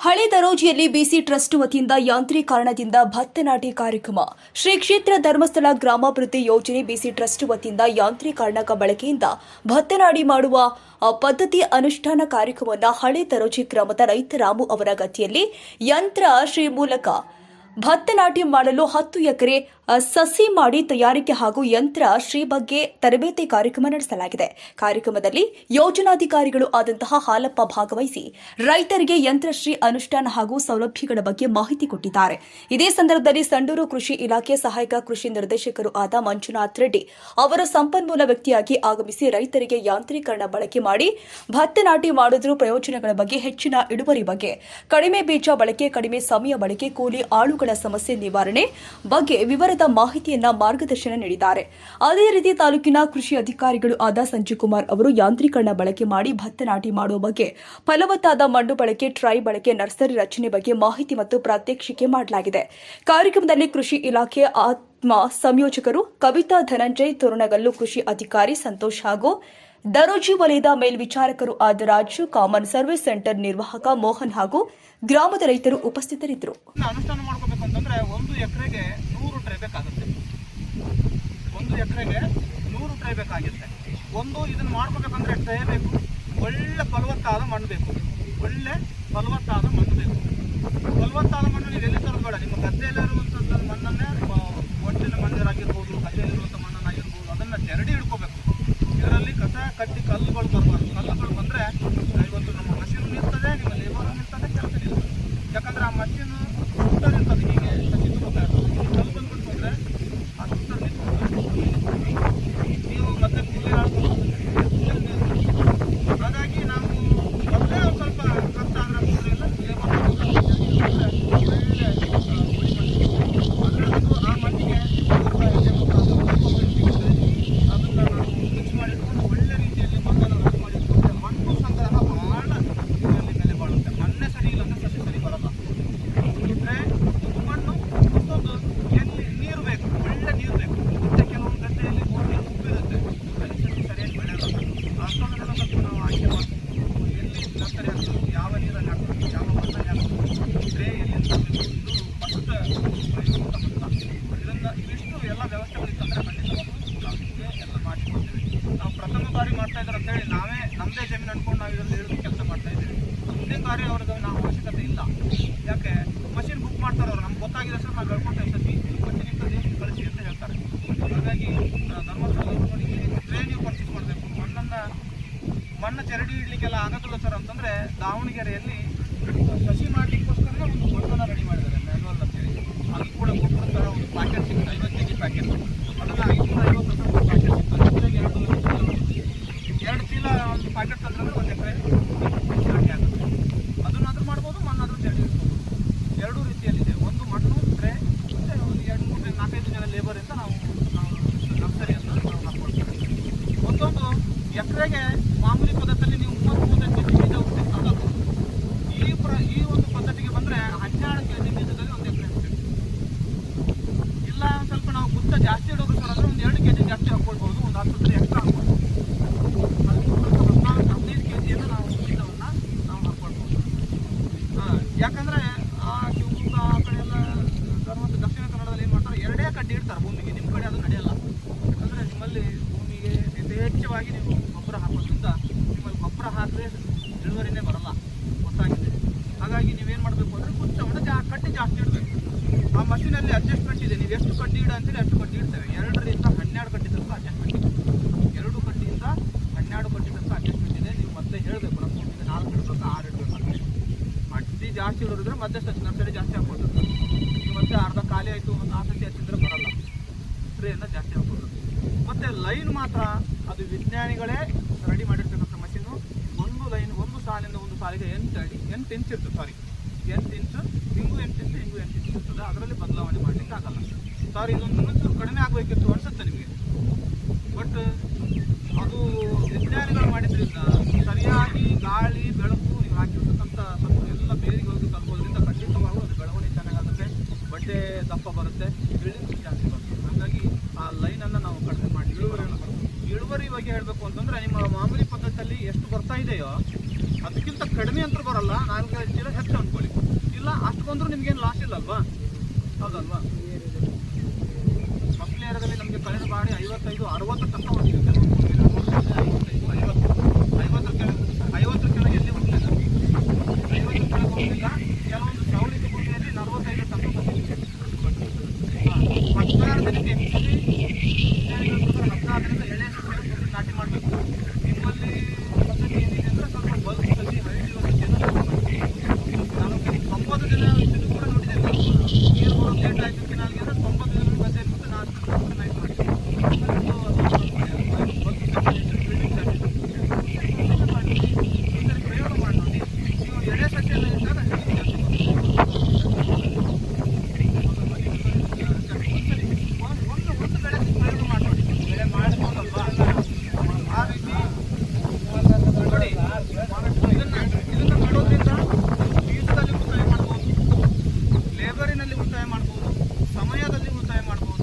ಹಳೆ ದರೋಜಿಯಲ್ಲಿ ಬಿಸಿ ಟ್ರಸ್ಟ್ ವತಿಯಿಂದ ಯಾಂತ್ರೀಕರಣದಿಂದ ಭತ್ತ ನಾಟಿ ಕಾರ್ಯಕ್ರಮ. ಶ್ರೀ ಕ್ಷೇತ್ರ ಧರ್ಮಸ್ಥಳ ಗ್ರಾಮಾಭಿವೃದ್ಧಿ ಯೋಜನೆ ಬಿಸಿ ಟ್ರಸ್ಟ್ ವತಿಯಿಂದ ಯಾಂತ್ರೀಕರಣ ಬಳಕೆಯಿಂದ ಭತ್ತ ನಾಟಿ ಮಾಡುವ ಪದ್ಧತಿ ಅನುಷ್ಠಾನ ಕಾರ್ಯಕ್ರಮವನ್ನು ಹಳೆ ದರೋಜಿ ಗ್ರಾಮದ ರೈತ ರಾಮು ಅವರ ಗದ್ದೆಯಲ್ಲಿ ಯಂತ್ರ ಶ್ರೀ ಮೂಲಕ ಭತ್ತ ನಾಟಿ ಮಾಡಲು 10 ಎಕರೆ ಸಸಿ ಮಾಡಿ ತಯಾರಿಕೆ ಹಾಗೂ ಯಂತ್ರ ಶ್ರೀ ಬಗ್ಗೆ ತರಬೇತಿ ಕಾರ್ಯಕ್ರಮ ನಡೆಸಲಾಗಿದೆ. ಕಾರ್ಯಕ್ರಮದಲ್ಲಿ ಯೋಜನಾಧಿಕಾರಿಗಳು ಆದಂತಹ ಹಾಲಪ್ಪ ಭಾಗವಹಿಸಿ ರೈತರಿಗೆ ಯಂತ್ರಶ್ರೀ ಅನುಷ್ಠಾನ ಹಾಗೂ ಸೌಲಭ್ಯಗಳ ಬಗ್ಗೆ ಮಾಹಿತಿ ಕೊಟ್ಟಿದ್ದಾರೆ. ಇದೇ ಸಂದರ್ಭದಲ್ಲಿ ಸಂಡೂರು ಕೃಷಿ ಇಲಾಖೆ ಸಹಾಯಕ ಕೃಷಿ ನಿರ್ದೇಶಕರು ಆದ ಮಂಜುನಾಥ್ ರೆಡ್ಡಿ ಅವರ ಸಂಪನ್ಮೂಲ ವ್ಯಕ್ತಿಯಾಗಿ ಆಗಮಿಸಿ ರೈತರಿಗೆ ಯಾಂತ್ರೀಕರಣ ಬಳಕೆ ಮಾಡಿ ಭತ್ತ ನಾಟಿ ಮಾಡುವ ಪ್ರಯೋಜನಗಳ ಬಗ್ಗೆ, ಹೆಚ್ಚಿನ ಇಳುವರಿ ಬಗ್ಗೆ, ಕಡಿಮೆ ಬೀಜ ಬಳಕೆ, ಕಡಿಮೆ ಸಮಯ ಬಳಕೆ, ಕೂಲಿ ಆಳುಗಳ ಸಮಸ್ಯೆ ನಿವಾರಣೆ ಬಗ್ಗೆ ವಿವರದ ಮಾಹಿತಿಯನ್ನ ಮಾರ್ಗದರ್ಶನ ನೀಡಿದ್ದಾರೆ. ಅದೇ ರೀತಿ ತಾಲೂಕಿನ ಕೃಷಿ ಅಧಿಕಾರಿಗಳು ಆದ ಸಂಜೀವ್ ಕುಮಾರ್ ಅವರು ಯಾಂತ್ರೀಕರಣ ಬಳಕೆ ಮಾಡಿ ಭತ್ತ ನಾಟಿ ಮಾಡುವ ಬಗ್ಗೆ, ಫಲವತ್ತಾದ ಮಣ್ಣು ಬಳಕೆ, ಟ್ರೈ ಬಳಕೆ, ನರ್ಸರಿ ರಚನೆ ಬಗ್ಗೆ ಮಾಹಿತಿ ಮತ್ತು ಪ್ರಾತ್ಯಕ್ಷಿಕೆ ಮಾಡಲಾಗಿದೆ. ಕಾರ್ಯಕ್ರಮದಲ್ಲಿ ಕೃಷಿ ಇಲಾಖೆ ಆತ್ಮ ಸಂಯೋಜಕರು ಕವಿತಾ ಧನಂಜಯ್, ತೋರಣಗಲ್ಲು ಕೃಷಿ ಅಧಿಕಾರಿ ಸಂತೋಷ್ ಹಾಗೂ ದರೋಜಿ ವಲಯದ ಮೇಲ್ವಿಚಾರಕರು ಆದ ರಾಜು, ಕಾಮನ್ ಸರ್ವಿಸ್ ಸೆಂಟರ್ ನಿರ್ವಾಹಕ ಮೋಹನ್ ಹಾಗೂ ಗ್ರಾಮದ ರೈತರು ಉಪಸ್ಥಿತರಿದ್ದರು. ಅನುಷ್ಠಾನ ಮಾಡಬೇಕು ಅಂತಂದ್ರೆ 1 ಎಕರೆಗೆ 100 ಟ್ರೈ ಬೇಕಾಗುತ್ತೆ. 1 ಎಕರೆಗೆ 100 ಟ್ರೈ ಬೇಕಾಗುತ್ತೆ. ಇದನ್ನ ಮಾಡ್ಕೋಬೇಕಂದ್ರೆ ಟ್ರೈ ಬೇಕು, ಒಳ್ಳೆ ಫಲವತ್ತಾದ ಮಣ್ಣು ಬೇಕು. ಫಲವತ್ತಾದ ಮಣ್ಣು ನೀವು ಎಲ್ಲಿ ತರೋದು ಬೇಡ. ನಿಮ್ಮ ಗದ್ದೆಯಲ್ಲಿರುವಂಥದ್ದು ಮಣ್ಣನ್ನೇ, ಒಟ್ಟಿನ ಮಣ್ಣಾಗಿರ್ಬೋದು, ಗದ್ದೆಯಲ್ಲಿರುವಂಥ ಮಣ್ಣನ್ನಾಗಿರ್ಬೋದು, ಅದನ್ನು ತೆರಡಿ ಇಡ್ಕೋಬೇಕು. ಇದರಲ್ಲಿ ಕಸ ಕಟ್ಟಿ ಕಲ್ಲುಗಳು ಬರಬಾರ್ದು. ಕಲ್ಲುಗಳು ಬಂದರೆ ಇವತ್ತು ನಮ್ಮ ಮಷೀನ್ ನಿಲ್ತದೆ, ನಿಮ್ಮ ಲೇಬರ್ ನಿಲ್ತದೆ, ಕೆಲಸ ನಿಲ್ತದೆ. ಯಾಕಂದ್ರೆ ಆ ಮಷೀನ್ ಸುತ್ತರ್ ಇರ್ತದೆ, ಹೀಗೆ ಕಟ್ಟಿ ತಗೋಬೇಕಾಗ್ತದೆ. ಕಲ್ಲು ಬಂದ್ಬಿಟ್ಟು ಅಂದರೆ ಆ ಸುತ್ತರ್ ನೀವು ಮತ್ತೆ ಕೂಲಿ ಹಾಗಾಗಿ ನಾವು ಮೊದಲೇ ಒಂದು ಸ್ವಲ್ಪ ಕಷ್ಟ ಆದರೆ ಇಲ್ಲ, ಲೇಬರ್ ಅದರದ್ದು ಆ ಮಣ್ಣಿಗೆ ಅದನ್ನು ನಾವು ಮಿಕ್ಸ್ ಮಾಡಿಟ್ಕೊಂಡು ಒಳ್ಳೆ ರೀತಿಯಲ್ಲಿ ಮಣ್ಣನ್ನು ನಾಟಿ ಮಾಡಿಟ್ಕೊಂಡ್ರೆ ಮಣ್ಣು ಸಂಗ್ರಹ ಭಾಳ ಇದರಲ್ಲಿ ಮೇಲೆ ಬಾಳುತ್ತೆ. ಮಣ್ಣೇ ಸರಿ ಇಲ್ಲ ಅಂದರೆ ಸಸಿ ಸರಿ ಬರಲ್ಲ. ಬಿಟ್ಟರೆ ಮಣ್ಣು ಮತ್ತೊಂದು ಎಲ್ಲಿ ನೀರು ಬೇಕು, ಒಳ್ಳೆ ನೀರು ಬೇಕು. ಮತ್ತೆ ಕೆಲವೊಂದು ಗದ್ದೆಯಲ್ಲಿ ಬೋರ್ವೆಲ್ ಉಬ್ಬಿರುತ್ತೆ, ಅಲ್ಲಿ ಸಸಿ ಸರಿಯಾಗಿ ಬೆಳೆಯಲ್ಲ. ಅಂಥದ್ದನ್ನೆಲ್ಲ ಸ್ವಲ್ಪ ನಾವು ಆಯ್ಕೆ ಮಾಡಿ ಎಲ್ಲಿ ನರ್ಸರಿ ಹಾಕ್ಬೇಕು, ಯಾವ ನೀರಲ್ಲಿ ಹಾಕ್ಬೇಕು, ಯಾವ ಮಣ್ಣಲ್ಲಿ ಹಾಕ್ಬೇಕು, ಸ್ಪ್ರೇ ಎಲ್ಲಿ ಹಾಕಬೇಕು, ಇದು ಫಸ್ಟ್ ಪ್ರಯೋಗ ಅಂತ. ಇದನ್ನು ಇವಿಷ್ಟು ಎಲ್ಲ ವ್ಯವಸ್ಥೆಗಳಿತ್ತಂದರೆ ಖಂಡಿತವಾಗ್ಲೂ ಎಲ್ಲ ಮಾಡಿಕೊಡ್ತೀವಿ. ನಾವು ಪ್ರಥಮ ಬಾರಿ ಮಾಡ್ತಾ ಇದ್ದಾರೆ ಅಂತೇಳಿ ನಮ್ಮದೇ ಜಮೀನು ಅಂದ್ಕೊಂಡು ನಾವು ಇದರಲ್ಲಿ ಇಳಿದು ಕೆಲಸ ಮಾಡ್ತಾ ಇದ್ದೀವಿ. ಮುಂದಿನ ಬಾರಿ ಅವ್ರಿಗೆ ನಾವು ಅವಶ್ಯಕತೆ ಇಲ್ಲ. ಯಾಕೆ ಮಷಿನ್ ಬುಕ್ ಮಾಡ್ತಾರೆ ಅವರು, ನಮ್ಗೆ ಗೊತ್ತಾಗಿದೆ ಸರ್, ನಾವು ಹೇಳ್ಕೊಡ್ತೇವೆ ಸತಿ ಮಷಿನ್ ಇರ್ತದೆ ಕಳಿಸಿ ಅಂತ ಹೇಳ್ತಾರೆ. ಹಾಗಾಗಿ ಧರ್ಮಸ್ಥಳದವರು ಈ ಟ್ರೇ ನೀವು ಪರ್ಚೇಸ್ ಮಾಡಬೇಕು. ಮಣ್ಣು ಚೆರಡಿ ಇಡಲಿಕ್ಕೆಲ್ಲ ಆಗೋದಿಲ್ಲ ಸರ್ ಅಂತಂದರೆ ದಾವಣಗೆರೆಯಲ್ಲಿ ಸಸಿ ಮಾಡಲಿಕ್ಕೋಸ್ಕರ ಒಂದು ಮಣ್ಣನ್ನು ರೆಡಿ ಮಾಡಿದ್ದಾರೆ, ಮ್ಯಾನ್ಯುವಲ್ ಅಂತೇಳಿ. ಅದು ಕೂಡ ಗೊಬ್ಬರ ಥರ ಒಂದು ಪ್ಯಾಕೆಟ್ ಸಿಗ್ತದೆ, 50 kg ಪ್ಯಾಕೆಟ್. ಅದನ್ನು 550 ರೂಪಾಯಿ ಪ್ಯಾಕೆಟ್ ಸಿಗ್ತದೆ. ಎರಡು ಚೀಲ ಒಂದು ಪ್ಯಾಕೆಟ್ ತಂದ್ರೆ 1 ಎಕರೆ ನಾಟಿ ಆಗುತ್ತೆ. ಅದನ್ನಾದ್ರೂ ಮಾಡ್ಬೋದು, ಮಣ್ಣಾದರೂ ಚೆರಡಿ ಇಡ್ಬೋದು. ಎರಡೂ ರೀತಿಯಲ್ಲಿದೆ. ಒಂದು ಮಣ್ಣು ಟ್ರೇ, ಮತ್ತು ಒಂದು 2-4-5 ಜನ ಲೇಬರಿಂದ ನಾವು ನರ್ಸರಿ ಅಂತ ನಾವು ಹಾಕ್ಕೊಡ್ತೀವಿ. ಒಂದೊಂದು ಎಕರೆಗೆ ಮಾಮೂಲಿ ಪದ್ಧತಿಯಲ್ಲಿ ನೀವು 30-35 kg ಬೀಜ ಉತ್ಪಾದನೆ ಆಗಬೇಕು. ಈ ಒಂದು ಪದ್ಧತಿಗೆ ಬಂದರೆ 12 kg ಬೀಜದಲ್ಲಿ 1 ಎಕರೆ ಇರ್ತದೆ. ಇಲ್ಲ ಸ್ವಲ್ಪ ನಾವು ಗುತ್ತ ಜಾಸ್ತಿ ಇಡೋದು ಸರ್ ಅಂದರೆ ಒಂದು 2 kg ಜಾಸ್ತಿ ಹಾಕ್ಕೊಳ್ಬೋದು, ಒಂದು 10 kg ಎಕ್ಸ್ಟ್ರಾ ಹಾಕ್ಬೋದು. ಅದಕ್ಕೆ ಸ್ವಲ್ಪ 14-15 kg ನಾವು ಬೀಜವನ್ನು ನಾವು ಹಾಕ್ಕೊಳ್ಬೋದು. ಯಾಕಂದರೆ ಆ ಶಿವಮೊಗ್ಗ ಆ ಕಡೆ ಎಲ್ಲ ದಕ್ಷಿಣ ಕನ್ನಡದಲ್ಲಿ ಏನು ಮಾಡ್ತಾರೆ, 2 ಕಡ್ಡಿ ಇಡ್ತಾರೆ ಭೂಮಿಗೆ. ನಿಮ್ಮ ಕಡೆ ಅದು ನಡೆಯಲ್ಲ. ಯಾಕಂದರೆ ನಿಮ್ಮಲ್ಲಿ ಭೂಮಿಗೆ ಯಥೇಚ್ಛವಾಗಿ ನೀವು ಗೊಬ್ಬರ ಹಾಕೋದ್ರಿಂದ ನಿಮ್ಮಲ್ಲಿ ಗೊಬ್ಬರ ಹಾಕಿದ್ರೆ ಇಳುವರಿನೇ ಬರಲ್ಲ, ಗೊತ್ತಾಗಿದೆ. ಹಾಗಾಗಿ ನೀವೇನು ಮಾಡಬೇಕು ಅಂದರೆ ಕುಚ್ಚವನ್ನು ಕಡ್ಡಿ ಜಾಸ್ತಿ ಇಡಬೇಕು. ಆ ಮಷೀನಲ್ಲಿ ಅಡ್ಜಸ್ಟ್ಮೆಂಟ್ ಇದೆ, ನೀವು ಎಷ್ಟು ಕಡ್ಡಿ ಇಡ ಅಂತೇಳಿ ಅಷ್ಟು ಕಡ್ಡಿ ಇಡ್ತೇವೆ. 2ರಿಂದ 12 ಕಡ್ಡಿ ತನಕ ಅಡ್ಜಸ್ಟ್ಮೆಂಟ್ ಇದೆ. 2 ಕಡ್ಡಿಯಿಂದ 12 ಕಡ್ಡಿ ತನಕ ಅಡ್ಜಸ್ಟ್ಮೆಂಟ್ ಇದೆ. ನೀವು ಮತ್ತೆ ಹೇಳಬೇಕು, ನಮ್ಮ ಭೂಮಿಗೆ 4 ಇಡಬೇಕು, 6 ಇಡಬೇಕು ಅಂತೇಳಿ. ಮಡ್ಡಿ ಜಾಸ್ತಿ ಇಡೋದ್ರೆ ಮತ್ತೆ ನರ್ಸರಿ ಜಾಸ್ತಿ ಹಾಕ್ಕೊಳ್ತಾರೆ. ನೀವು ಮತ್ತೆ ಅರ್ಧ ಖಾಲಿ ಆಯಿತು, ಒಂದು 4 ಸತಿ ಹಚ್ಚಿದ್ರೆ ಬರಲ್ಲ, ಸ್ಪ್ರೇಯನ್ನು ಜಾಸ್ತಿ ಹಾಕ್ಕೊಳ್ತಾರೆ. ಮತ್ತು ಲೈನ್ ಮಾತ್ರ ಅದು ವಿಜ್ಞಾನಿಗಳೇ ರೆಡಿ ಮಾಡಿರ್ತಕ್ಕಂಥ ಮಷೀನು. ಒಂದು ಲೈನ್, ಒಂದು ಸಾಲಿಂದ ಒಂದು ಸಾಲಿಗೆ 8 ಇಂಚ್ ಇರ್ತದೆ. 8 ಇಂಚು, ಹಿಂಗೂ 8 ಇಂಚು, ಹಿಂಗೂ 8 ಇಂಚ್ ಇರ್ತದೆ. ಅದರಲ್ಲಿ ಬದಲಾವಣೆ ಮಾಡಲಿಕ್ಕೆ ಆಗಲ್ಲ. ಸಾರಿ ಇದೊಂದು ಒಂಚೂರು ಕಡಿಮೆ ಆಗಬೇಕಿತ್ತು ಅನಿಸುತ್ತೆ ನಿಮಗೆ. ಬಟ್ ಅದು ವಿಜ್ಞಾನಿಗಳು ಮಾಡಿದ್ರಿಂದ ಸರಿಯಾಗಿ ಗಾಳಿ, ಬೆಳಕು ನೀವು ಹಾಕಿರ್ತಕ್ಕಂಥ ಸತ್ತು ಎಲ್ಲ ಬೇರಿಗೆ ಹೋಗಿ ತಲುಪೋದ್ರಿಂದ ಖಂಡಿತವಾಗೂ ಅದು ಬೆಳವಣಿಗೆ ಚೆನ್ನಾಗಾಗುತ್ತೆ, ಬಡ್ಡೆ ದಪ್ಪ ಬರುತ್ತೆ, ಇಳುವರಿ ಜಾಸ್ತಿ ಬರುತ್ತೆ. ಹಾಗಾಗಿ ಆ ಲೈನನ್ನು ನಾವು ಕಡಿಮೆ ಮಾಡಿ ಇಳುವರಿ ಬಗ್ಗೆ ಹೇಳಬೇಕು ಅಂತಂದರೆ ನಿಮ್ಮ ಮಾಮೂಲಿ ಪದ್ಧತಿಯಲ್ಲಿ ಎಷ್ಟು ಬರ್ತಾ ಇದೆಯೋ ಅದಕ್ಕಿಂತ ಕಡಿಮೆ ಅಂತ ಬರಲ್ಲ, 4-5 ಚೀಲ ಹೆಚ್ಚು ಅಂದ್ಕೊಳ್ಳಿ. ಹೌದಲ್ವಾ? ಹೌದಲ್ವಾ? ಫಸ್ಟ್ ಏರಿಯಾದಲ್ಲಿ ನಮಗೆ ಕಳೆದ ಬಾರಿ 55-60 ತನಕ ಹೋಗಿದೆ. 50 ಕೆಳಗೆ ಎಲ್ಲಿ ಹೋಗಲಿಲ್ಲ. 50 ಕೆಳಗೆ ಹೋಗಲಿಲ್ಲ. ಕೆಲವೊಂದು ಸವಲತ್ತು ಭೂಮಿಯಲ್ಲಿ 45 ತನಕ ಬಂದಿದೆ. 16 ದಿನಕ್ಕೆ ವಿಜ್ಞಾನಿಗಳ ಪ್ರಕಾರ 16 ದಿನದ ಎಳೆ ಸಸ್ಯವನ್ನು ನಾಟಿ ಮಾಡಬೇಕು. ನಿಮ್ಮಲ್ಲಿ ಪದ್ಧತಿ ಏನಿದೆ ಅಂದರೆ ಸ್ವಲ್ಪ ಬಲ್ಕ್ ಸಸಿ ಹರಡಿರುವ ಸಸಿಯನ್ನು ನಾನು 90 ದಿನ ಇದನ್ನು ಕೂಡ ನೋಡಿದ್ದೇನೆ. ನೀರು ಬರೋದು ಲೇಟ್ ಆಯಿತು ಕೆನಾಲ್ಗೆ ಅಂದರೆ 90 ದಿನ ಗದ್ದೆ ಇರ್ಬೋದು. ನಾನು ಅಷ್ಟು ನೈಟ್ ಮಾಡ್ತೀನಿ. ಪ್ರಯೋಗ ಮಾಡಿ ನೋಡಿ. ನೀವು ಎಳೆ ಸಸ್ಯವನ್ನು ಇದ್ದಾಗ ಒಂದು ಬೆಳೆ ಪ್ರಯೋಗ ಮಾಡಿ ನೋಡಿ. ಬೆಳೆ ಮಾಡ್ಬೋದಲ್ವಾ? ಆ ರೀತಿ ನೋಡಿ. ಇದನ್ನು ಮಾಡೋದ್ರಿಂದ ಬೀಜದಲ್ಲಿ ಉಳಿತಾಯ ಮಾಡ್ಬೋದು, ಲೇಬರಿನಲ್ಲಿ ಉಳಿತಾಯ ಮಾಡ್ಬೋದು, ಸಮಯದಲ್ಲಿ ಉಳಿತಾಯ ಮಾಡ್ಬೋದು.